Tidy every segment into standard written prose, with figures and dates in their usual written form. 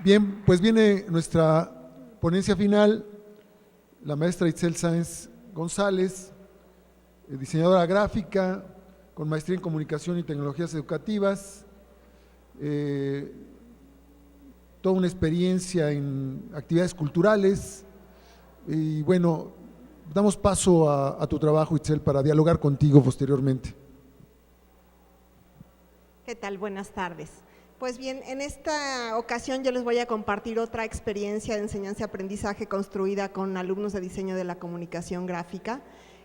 Bien, pues viene nuestra ponencia final, la maestra Itzel Sáenz González, diseñadora gráfica, con maestría en comunicación y tecnologías educativas, toda una experiencia en actividades culturales. Y bueno, damos paso a tu trabajo, Itzel, para dialogar contigo posteriormente. ¿Qué tal? Buenas tardes. Pues bien, en esta ocasión yo les voy a compartir otra experiencia de enseñanza y aprendizaje construida con alumnos de diseño de la comunicación gráfica,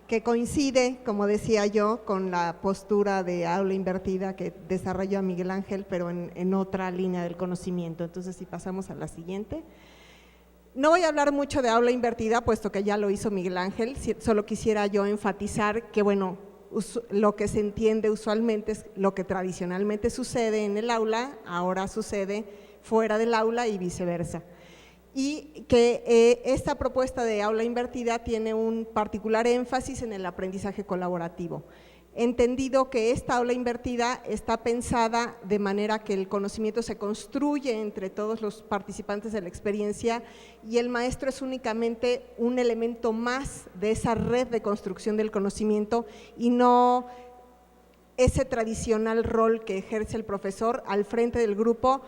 que coincide, como decía yo, con la postura de aula invertida que desarrolló Miguel Ángel, pero en otra línea del conocimiento. Entonces, si pasamos a la siguiente. No voy a hablar mucho de aula invertida, puesto que ya lo hizo Miguel Ángel, solo quisiera yo enfatizar que, bueno, lo que se entiende usualmente es lo que tradicionalmente sucede en el aula, ahora sucede fuera del aula y viceversa. Y que esta propuesta de aula invertida tiene un particular énfasis en el aprendizaje colaborativo. Entendido que esta aula invertida está pensada de manera que el conocimiento se construye entre todos los participantes de la experiencia y el maestro es únicamente un elemento más de esa red de construcción del conocimiento y no ese tradicional rol que ejerce el profesor al frente del grupo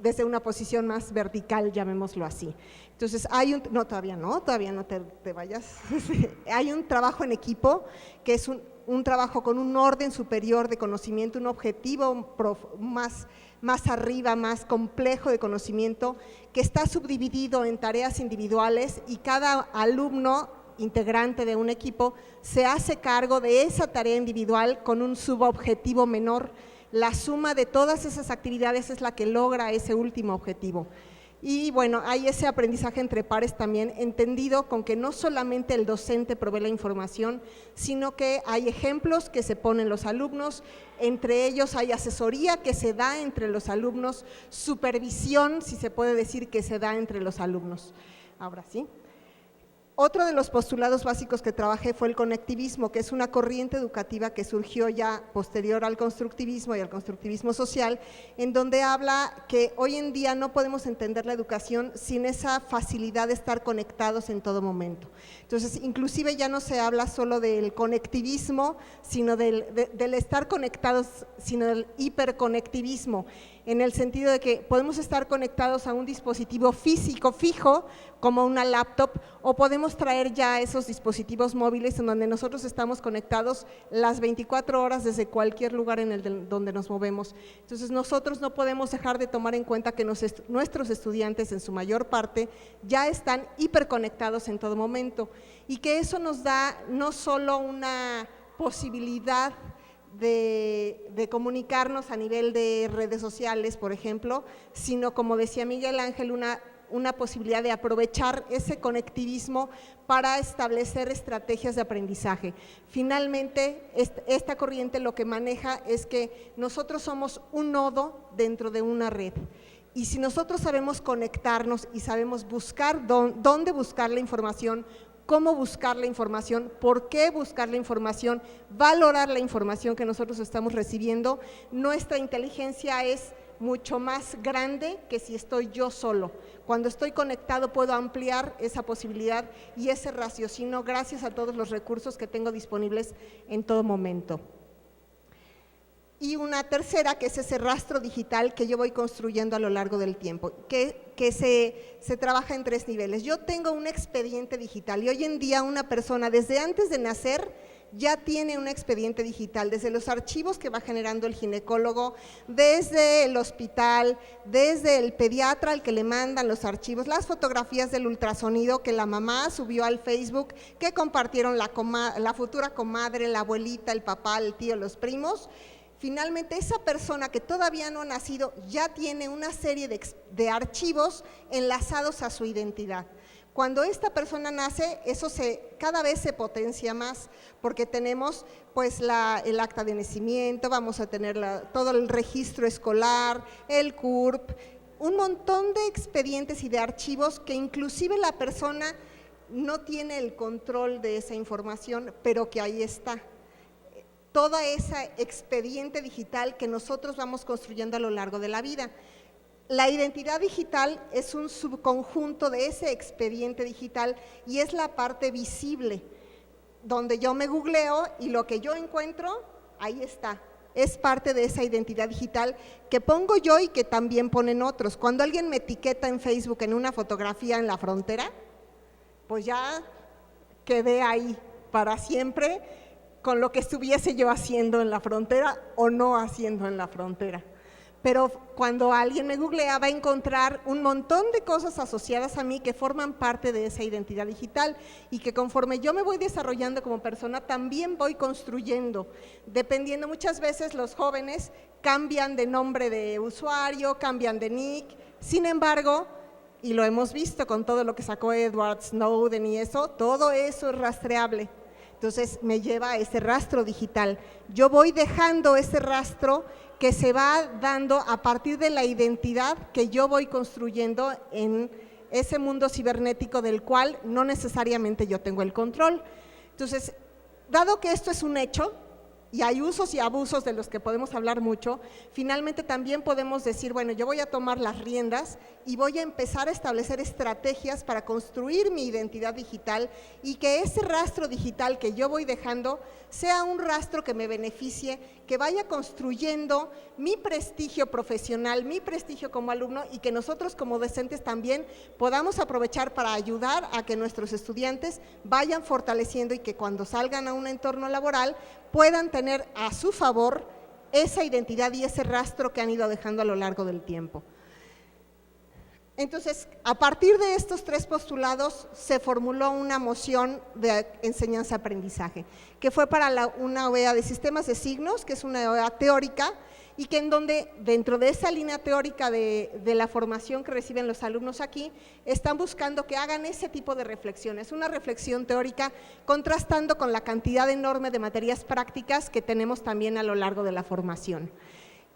desde una posición más vertical, llamémoslo así. Entonces, todavía no te vayas, hay un trabajo en equipo que es un trabajo con un orden superior de conocimiento, un objetivo más arriba, más complejo de conocimiento, que está subdividido en tareas individuales y cada alumno integrante de un equipo se hace cargo de esa tarea individual con un subobjetivo menor. La suma de todas esas actividades es la que logra ese último objetivo. Y bueno, hay ese aprendizaje entre pares también, entendido con que no solamente el docente provee la información, sino que hay ejemplos que se ponen los alumnos, entre ellos hay asesoría que se da entre los alumnos, supervisión, si se puede decir, que se da entre los alumnos. Ahora sí. Otro de los postulados básicos que trabajé fue el conectivismo, que es una corriente educativa que surgió ya posterior al constructivismo y al constructivismo social, en donde habla que hoy en día no podemos entender la educación sin esa facilidad de estar conectados en todo momento. Entonces, inclusive ya no se habla solo del conectivismo, sino del estar conectados, sino del hiperconectivismo, en el sentido de que podemos estar conectados a un dispositivo físico fijo, como una laptop, o podemos traer ya esos dispositivos móviles en donde nosotros estamos conectados las 24 horas desde cualquier lugar donde nos movemos. Entonces, nosotros no podemos dejar de tomar en cuenta que nuestros estudiantes, en su mayor parte, ya están hiperconectados en todo momento, y que eso nos da no solo una posibilidad de comunicarnos a nivel de redes sociales, por ejemplo, sino, como decía Miguel Ángel, una posibilidad de aprovechar ese conectivismo para establecer estrategias de aprendizaje. Finalmente, esta corriente lo que maneja es que nosotros somos un nodo dentro de una red. Y si nosotros sabemos conectarnos y sabemos buscar dónde buscar la información, cómo buscar la información, por qué buscar la información, valorar la información que nosotros estamos recibiendo, nuestra inteligencia es mucho más grande que si estoy yo solo. Cuando estoy conectado puedo ampliar esa posibilidad y ese raciocinio gracias a todos los recursos que tengo disponibles en todo momento. Y una tercera, que es ese rastro digital que yo voy construyendo a lo largo del tiempo, que se trabaja en 3 niveles. Yo tengo un expediente digital y hoy en día una persona desde antes de nacer ya tiene un expediente digital, desde los archivos que va generando el ginecólogo, desde el hospital, desde el pediatra al que le mandan los archivos, las fotografías del ultrasonido que la mamá subió al Facebook, que compartieron la futura comadre, la abuelita, el papá, el tío, los primos. Finalmente, esa persona que todavía no ha nacido ya tiene una serie de archivos enlazados a su identidad. Cuando esta persona nace, eso cada vez se potencia más, porque tenemos pues el acta de nacimiento, vamos a tener todo el registro escolar, el CURP, un montón de expedientes y de archivos que inclusive la persona no tiene el control de esa información, pero que ahí está. Toda esa expediente digital que nosotros vamos construyendo a lo largo de la vida. La identidad digital es un subconjunto de ese expediente digital y es la parte visible, donde yo me googleo y lo que yo encuentro, ahí está. Es parte de esa identidad digital que pongo yo y que también ponen otros. Cuando alguien me etiqueta en Facebook en una fotografía en la frontera, pues ya quedé ahí para siempre con lo que estuviese yo haciendo en la frontera o no haciendo en la frontera. Pero cuando alguien me googlea va a encontrar un montón de cosas asociadas a mí que forman parte de esa identidad digital y que conforme yo me voy desarrollando como persona también voy construyendo, dependiendo. Muchas veces los jóvenes cambian de nombre de usuario, cambian de nick, sin embargo, y lo hemos visto con todo lo que sacó Edward Snowden y eso, todo eso es rastreable. Entonces me lleva a ese rastro digital. Yo voy dejando ese rastro que se va dando a partir de la identidad que yo voy construyendo en ese mundo cibernético del cual no necesariamente yo tengo el control. Entonces, dado que esto es un hecho, y hay usos y abusos de los que podemos hablar mucho, finalmente también podemos decir, bueno, yo voy a tomar las riendas y voy a empezar a establecer estrategias para construir mi identidad digital y que ese rastro digital que yo voy dejando sea un rastro que me beneficie, que vaya construyendo mi prestigio profesional, mi prestigio como alumno y que nosotros como docentes también podamos aprovechar para ayudar a que nuestros estudiantes vayan fortaleciendo y que cuando salgan a un entorno laboral puedan tener a su favor esa identidad y ese rastro que han ido dejando a lo largo del tiempo. Entonces, a partir de estos tres postulados se formuló una moción de enseñanza-aprendizaje, que fue para una OEA de sistemas de signos, que es una OEA teórica, y que en donde dentro de esa línea teórica de la formación que reciben los alumnos aquí, están buscando que hagan ese tipo de reflexiones, una reflexión teórica contrastando con la cantidad enorme de materias prácticas que tenemos también a lo largo de la formación.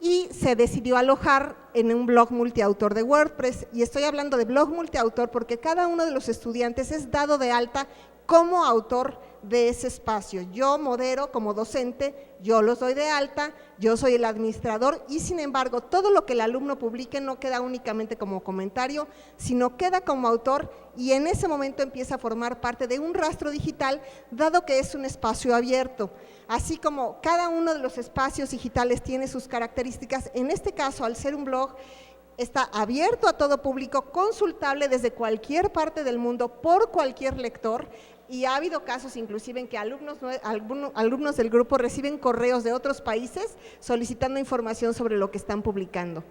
Y se decidió alojar en un blog multiautor de WordPress, y estoy hablando de blog multiautor porque cada uno de los estudiantes es dado de alta como autor de ese espacio. Yo modero como docente, yo los doy de alta, yo soy el administrador y sin embargo todo lo que el alumno publique no queda únicamente como comentario, sino queda como autor y en ese momento empieza a formar parte de un rastro digital, dado que es un espacio abierto. Así como cada uno de los espacios digitales tiene sus características, en este caso al ser un blog está abierto a todo público, consultable desde cualquier parte del mundo por cualquier lector. Y ha habido casos inclusive en que alumnos del grupo reciben correos de otros países solicitando información sobre lo que están publicando.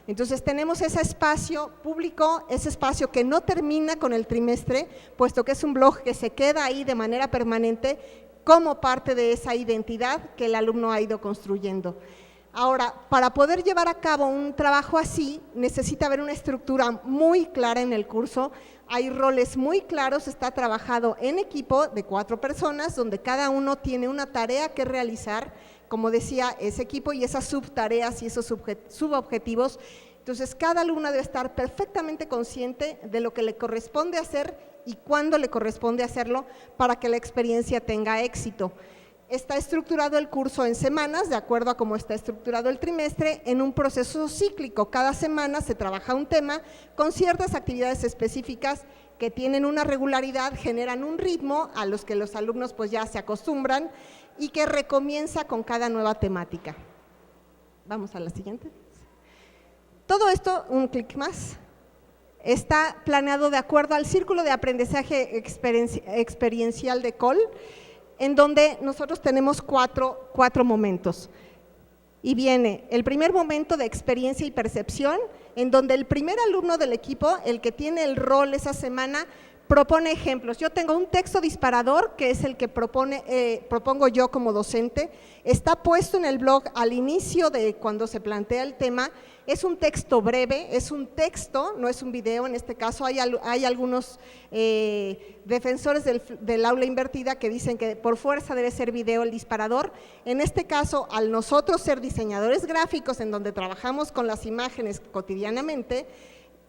Entonces tenemos ese espacio público, ese espacio que no termina con el trimestre, puesto que es un blog que se queda ahí de manera permanente como parte de esa identidad que el alumno ha ido construyendo. Ahora, para poder llevar a cabo un trabajo así, necesita haber una estructura muy clara en el curso, hay roles muy claros, está trabajado en equipo de 4 personas, donde cada uno tiene una tarea que realizar, como decía, ese equipo y esas subtareas y esos subobjetivos. Entonces, cada alumno debe estar perfectamente consciente de lo que le corresponde hacer y cuándo le corresponde hacerlo para que la experiencia tenga éxito. Está estructurado el curso en semanas, de acuerdo a cómo está estructurado el trimestre, en un proceso cíclico. Cada semana se trabaja un tema con ciertas actividades específicas que tienen una regularidad, generan un ritmo a los que los alumnos pues ya se acostumbran y que recomienza con cada nueva temática. Vamos a la siguiente. Todo esto, un clic más, está planeado de acuerdo al círculo de aprendizaje experiencial de COL, en donde nosotros tenemos cuatro momentos. Y viene el primer momento de experiencia y percepción, en donde el primer alumno del equipo, el que tiene el rol esa semana, propone ejemplos. Yo tengo un texto disparador, que es el que propongo yo como docente, está puesto en el blog al inicio de cuando se plantea el tema. Es un texto breve, es un texto, no es un video. En este caso hay algunos defensores del aula invertida que dicen que por fuerza debe ser video el disparador. En este caso, al nosotros ser diseñadores gráficos en donde trabajamos con las imágenes cotidianamente,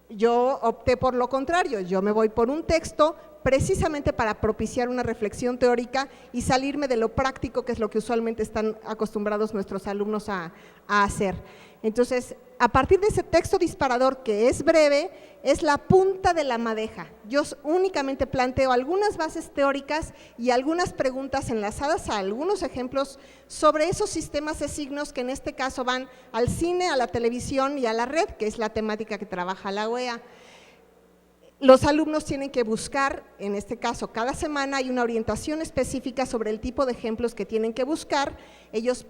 yo opté por lo contrario, yo me voy por un texto precisamente para propiciar una reflexión teórica y salirme de lo práctico, que es lo que usualmente están acostumbrados nuestros alumnos a hacer. Entonces, a partir de ese texto disparador que es breve, es la punta de la madeja. Yo únicamente planteo algunas bases teóricas y algunas preguntas enlazadas a algunos ejemplos sobre esos sistemas de signos que en este caso van al cine, a la televisión y a la red, que es la temática que trabaja la UEA. Los alumnos tienen que buscar, en este caso cada semana hay una orientación específica sobre el tipo de ejemplos que tienen que buscar. Ellos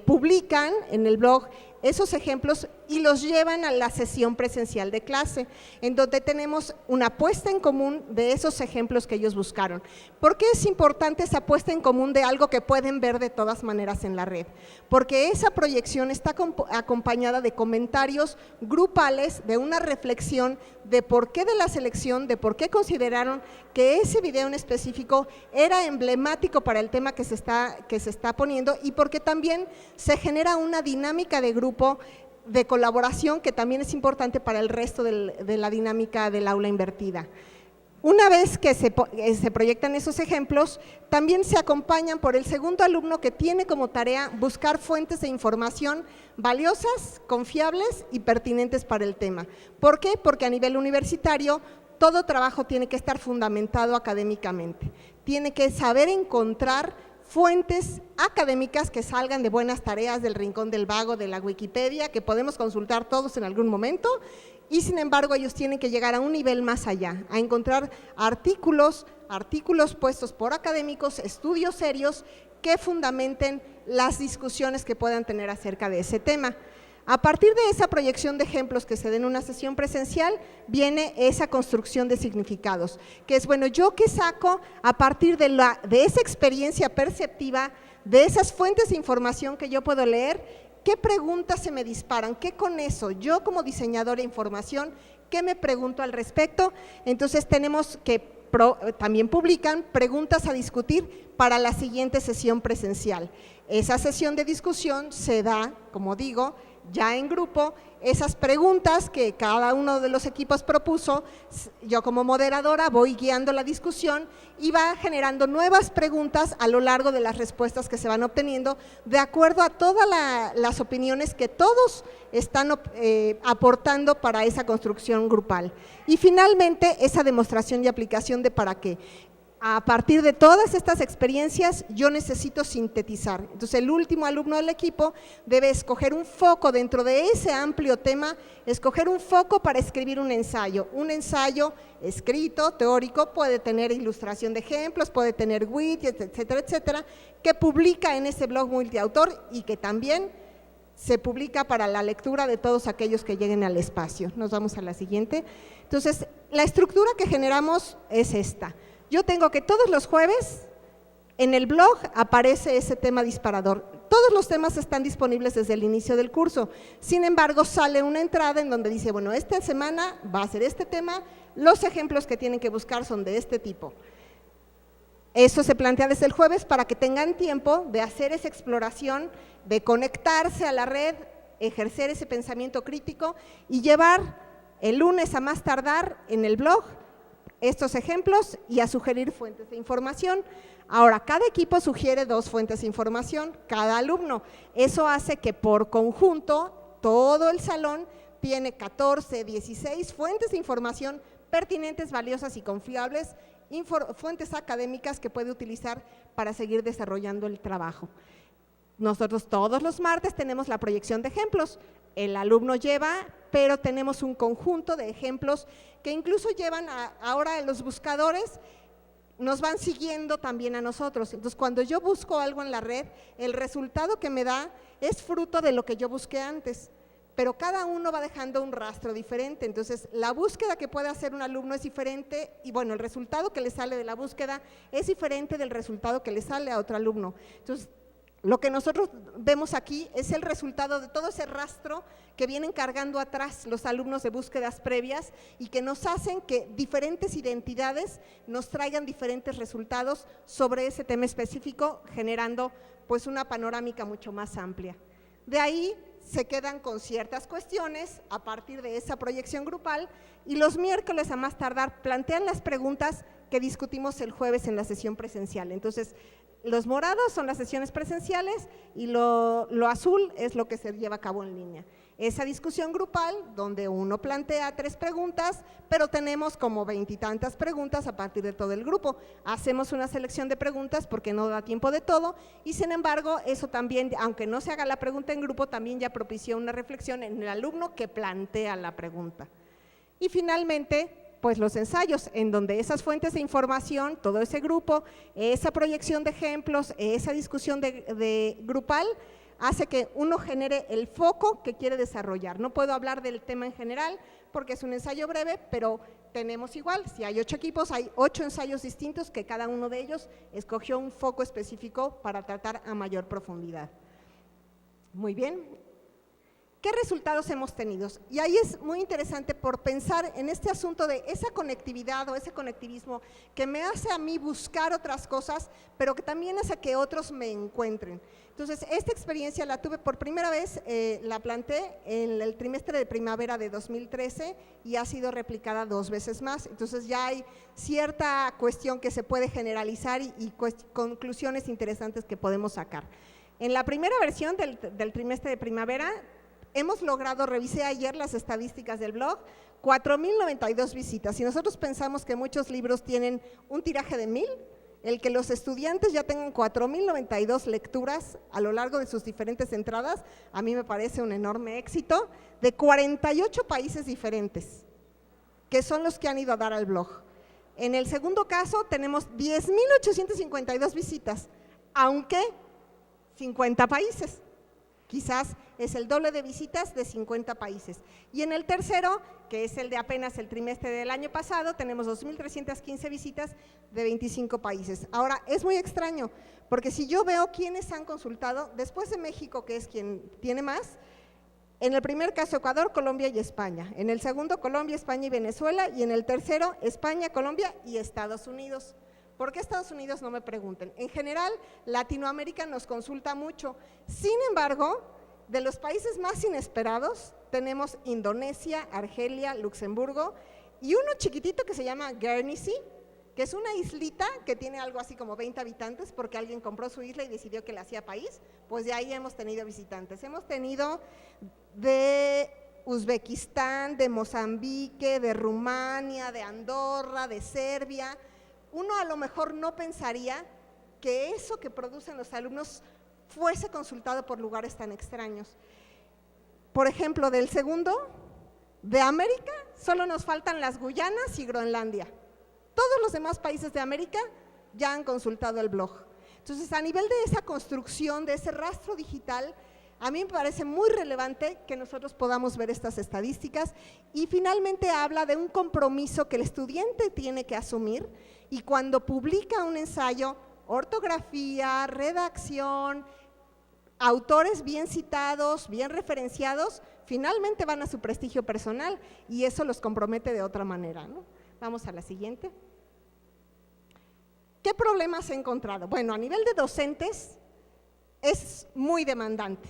publican en el blog esos ejemplos y los llevan a la sesión presencial de clase, en donde tenemos una puesta en común de esos ejemplos que ellos buscaron. ¿Por qué es importante esa puesta en común de algo que pueden ver de todas maneras en la red? Porque esa proyección está acompañada de comentarios grupales, de una reflexión de por qué de la selección, de por qué consideraron que ese video en específico era emblemático para el tema que se está poniendo, y porque también se genera una dinámica de grupo de colaboración que también es importante para el resto de la dinámica del aula invertida. Una vez que se proyectan esos ejemplos, también se acompañan por el segundo alumno, que tiene como tarea buscar fuentes de información valiosas, confiables y pertinentes para el tema. ¿Por qué? Porque a nivel universitario todo trabajo tiene que estar fundamentado académicamente, tiene que saber encontrar fuentes académicas que salgan de buenas tareas del Rincón del Vago, de la Wikipedia, que podemos consultar todos en algún momento, y sin embargo ellos tienen que llegar a un nivel más allá, a encontrar artículos puestos por académicos, estudios serios que fundamenten las discusiones que puedan tener acerca de ese tema. A partir de esa proyección de ejemplos que se den en una sesión presencial, viene esa construcción de significados, que es, bueno, ¿yo qué saco a partir de esa experiencia perceptiva, de esas fuentes de información que yo puedo leer? ¿Qué preguntas se me disparan? ¿Qué con eso? Yo como diseñadora de información, ¿qué me pregunto al respecto? Entonces tenemos que también publican preguntas a discutir para la siguiente sesión presencial. Esa sesión de discusión se da, como digo, ya en grupo, esas preguntas que cada uno de los equipos propuso, yo como moderadora voy guiando la discusión y va generando nuevas preguntas a lo largo de las respuestas que se van obteniendo, de acuerdo a todas las opiniones que todos están aportando para esa construcción grupal. Y finalmente, esa demostración y aplicación de para qué. A partir de todas estas experiencias, yo necesito sintetizar. Entonces, el último alumno del equipo debe escoger un foco dentro de ese amplio tema, escoger un foco para escribir un ensayo. Un ensayo escrito, teórico, puede tener ilustración de ejemplos, puede tener widgets, etcétera, etcétera, que publica en ese blog multiautor y que también se publica para la lectura de todos aquellos que lleguen al espacio. Nos vamos a la siguiente. Entonces, la estructura que generamos es esta. Yo tengo que todos los jueves en el blog aparece ese tema disparador. Todos los temas están disponibles desde el inicio del curso. Sin embargo, sale una entrada en donde dice, bueno, esta semana va a ser este tema, los ejemplos que tienen que buscar son de este tipo. Eso se plantea desde el jueves para que tengan tiempo de hacer esa exploración, de conectarse a la red, ejercer ese pensamiento crítico y llevar el lunes a más tardar en el blog estos ejemplos y a sugerir fuentes de información. Ahora, cada equipo sugiere 2 fuentes de información, cada alumno. Eso hace que por conjunto, todo el salón tiene 14, 16 fuentes de información pertinentes, valiosas y confiables, fuentes académicas que puede utilizar para seguir desarrollando el trabajo. Nosotros todos los martes tenemos la proyección de ejemplos. El alumno lleva, pero tenemos un conjunto de ejemplos que incluso llevan ahora los buscadores, nos van siguiendo también a nosotros. Entonces, cuando yo busco algo en la red, el resultado que me da es fruto de lo que yo busqué antes, pero cada uno va dejando un rastro diferente. Entonces, la búsqueda que puede hacer un alumno es diferente y bueno, el resultado que le sale de la búsqueda es diferente del resultado que le sale a otro alumno. Entonces, lo que nosotros vemos aquí es el resultado de todo ese rastro que vienen cargando atrás los alumnos de búsquedas previas y que nos hacen que diferentes identidades nos traigan diferentes resultados sobre ese tema específico, generando pues una panorámica mucho más amplia. De ahí se quedan con ciertas cuestiones a partir de esa proyección grupal y los miércoles a más tardar plantean las preguntas que discutimos el jueves en la sesión presencial. Entonces, los morados son las sesiones presenciales y lo azul es lo que se lleva a cabo en línea. Esa discusión grupal donde uno plantea 3 preguntas, pero tenemos como 20 y tantas preguntas a partir de todo el grupo. Hacemos una selección de preguntas porque no da tiempo de todo y sin embargo eso también, aunque no se haga la pregunta en grupo, también ya propició una reflexión en el alumno que plantea la pregunta. Y finalmente, pues los ensayos, en donde esas fuentes de información, todo ese grupo, esa proyección de ejemplos, esa discusión de grupal, hace que uno genere el foco que quiere desarrollar. No puedo hablar del tema en general porque es un ensayo breve, pero tenemos igual, si hay 8 equipos, hay 8 ensayos distintos que cada uno de ellos escogió un foco específico para tratar a mayor profundidad. Muy bien. ¿Qué resultados hemos tenido? Y ahí es muy interesante por pensar en este asunto de esa conectividad o ese conectivismo que me hace a mí buscar otras cosas, pero que también hace que otros me encuentren. Entonces, esta experiencia la tuve por primera vez, la planteé en el trimestre de primavera de 2013 y ha sido replicada 2 veces más. Entonces, ya hay cierta cuestión que se puede generalizar y conclusiones interesantes que podemos sacar. En la primera versión del trimestre de primavera, hemos logrado, revisé ayer las estadísticas del blog, 4,092 visitas. Si nosotros pensamos que muchos libros tienen un tiraje de 1,000, el que los estudiantes ya tengan 4,092 lecturas a lo largo de sus diferentes entradas, a mí me parece un enorme éxito, de 48 países diferentes, que son los que han ido a dar al blog. En el segundo caso tenemos 10,852 visitas, aunque 50 países. Quizás es el doble de visitas de 50 países. Y en el tercero, que es el de apenas el trimestre del año pasado, tenemos 2,315 visitas de 25 países. Ahora, es muy extraño, porque si yo veo quiénes han consultado, después de México, que es quien tiene más, en el primer caso Ecuador, Colombia y España. En el segundo, Colombia, España y Venezuela. Y en el tercero, España, Colombia y Estados Unidos. ¿Por qué Estados Unidos? No me pregunten. En general, Latinoamérica nos consulta mucho. Sin embargo, de los países más inesperados, tenemos Indonesia, Argelia, Luxemburgo y uno chiquitito que se llama Guernsey, que es una islita que tiene algo así como 20 habitantes porque alguien compró su isla y decidió que la hacía país. Pues de ahí hemos tenido visitantes. Hemos tenido de Uzbekistán, de Mozambique, de Rumania, de Andorra, de Serbia. Uno a lo mejor no pensaría que eso que producen los alumnos fuese consultado por lugares tan extraños. Por ejemplo, del segundo, de América, solo nos faltan las Guyanas y Groenlandia. Todos los demás países de América ya han consultado el blog. Entonces, a nivel de esa construcción, de ese rastro digital, a mí me parece muy relevante que nosotros podamos ver estas estadísticas y finalmente habla de un compromiso que el estudiante tiene que asumir y cuando publica un ensayo, ortografía, redacción, autores bien citados, bien referenciados, finalmente van a su prestigio personal y eso los compromete de otra manera, ¿no? Vamos a la siguiente. ¿Qué problemas he encontrado? Bueno, a nivel de docentes es muy demandante.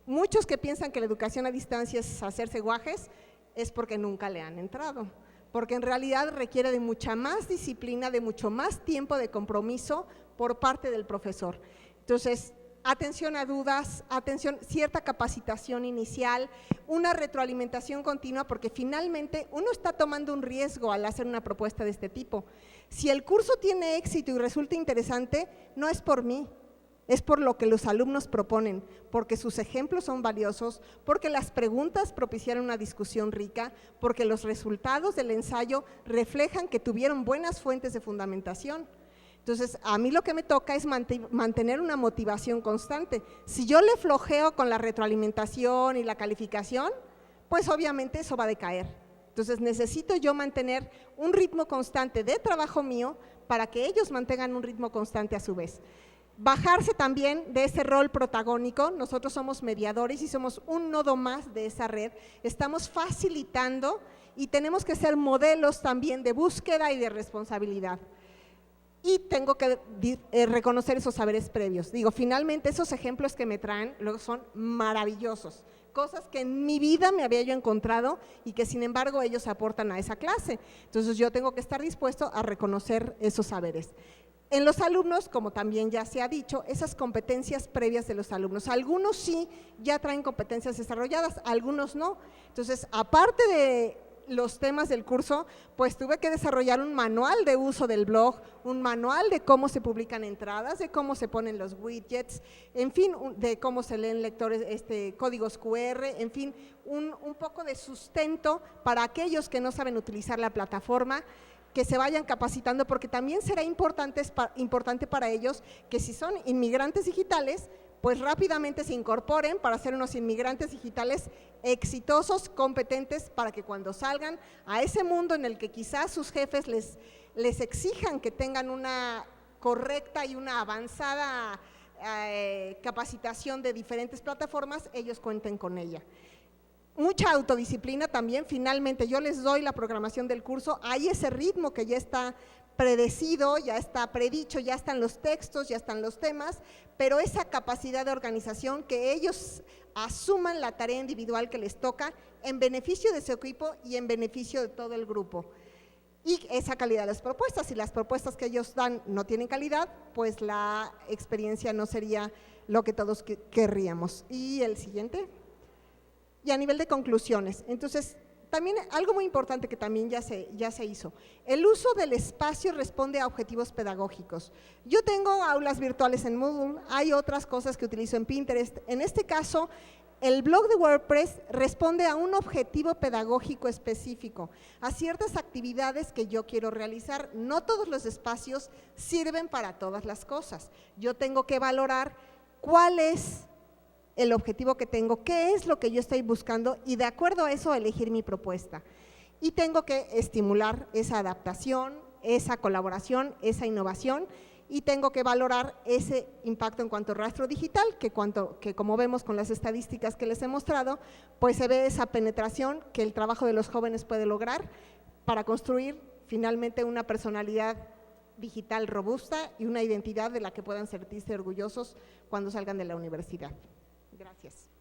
Muchos que piensan que la educación a distancia es hacerse guajes es porque nunca le han entrado, porque en realidad requiere de mucha más disciplina, de mucho más tiempo de compromiso por parte del profesor. Entonces, atención a dudas, atención, cierta capacitación inicial, una retroalimentación continua, porque finalmente uno está tomando un riesgo al hacer una propuesta de este tipo. Si el curso tiene éxito y resulta interesante, no es por mí, es por lo que los alumnos proponen, porque sus ejemplos son valiosos, porque las preguntas propiciaron una discusión rica, porque los resultados del ensayo reflejan que tuvieron buenas fuentes de fundamentación. Entonces, a mí lo que me toca es mantener una motivación constante. Si yo le flojeo con la retroalimentación y la calificación, pues obviamente eso va a decaer. Entonces, necesito yo mantener un ritmo constante de trabajo mío para que ellos mantengan un ritmo constante a su vez. Bajarse también de ese rol protagónico, nosotros somos mediadores y somos un nodo más de esa red, estamos facilitando y tenemos que ser modelos también de búsqueda y de responsabilidad. Y tengo que reconocer esos saberes previos. Digo, finalmente esos ejemplos que me traen luego son maravillosos, cosas que en mi vida me había yo encontrado y que sin embargo ellos aportan a esa clase. Entonces yo tengo que estar dispuesto a reconocer esos saberes. En los alumnos, como también ya se ha dicho, esas competencias previas de los alumnos, algunos sí ya traen competencias desarrolladas, algunos no. Entonces, aparte de los temas del curso, pues tuve que desarrollar un manual de uso del blog, un manual de cómo se publican entradas, de cómo se ponen los widgets, en fin, de cómo se leen lectores, códigos QR, en fin, un poco de sustento para aquellos que no saben utilizar la plataforma, que se vayan capacitando, porque también será importante para ellos que si son inmigrantes digitales, pues rápidamente se incorporen para ser unos inmigrantes digitales exitosos, competentes, para que cuando salgan a ese mundo en el que quizás sus jefes les exijan que tengan una correcta y una avanzada capacitación de diferentes plataformas, ellos cuenten con ella. Mucha autodisciplina también, finalmente yo les doy la programación del curso, hay ese ritmo que ya está predecido, ya está predicho, ya están los textos, ya están los temas, pero esa capacidad de organización, que ellos asuman la tarea individual que les toca en beneficio de su equipo y en beneficio de todo el grupo. Y esa calidad de las propuestas, si las propuestas que ellos dan no tienen calidad, pues la experiencia no sería lo que todos querríamos. Y el siguiente. Y a nivel de conclusiones, entonces, también algo muy importante que también ya se hizo, el uso del espacio responde a objetivos pedagógicos. Yo tengo aulas virtuales en Moodle, hay otras cosas que utilizo en Pinterest, en este caso, el blog de WordPress responde a un objetivo pedagógico específico, a ciertas actividades que yo quiero realizar. No todos los espacios sirven para todas las cosas, yo tengo que valorar cuál es el objetivo que tengo, qué es lo que yo estoy buscando y de acuerdo a eso elegir mi propuesta. Y tengo que estimular esa adaptación, esa colaboración, esa innovación y tengo que valorar ese impacto en cuanto a rastro digital, que como vemos con las estadísticas que les he mostrado, pues se ve esa penetración que el trabajo de los jóvenes puede lograr para construir finalmente una personalidad digital robusta y una identidad de la que puedan sentirse orgullosos cuando salgan de la universidad. Gracias.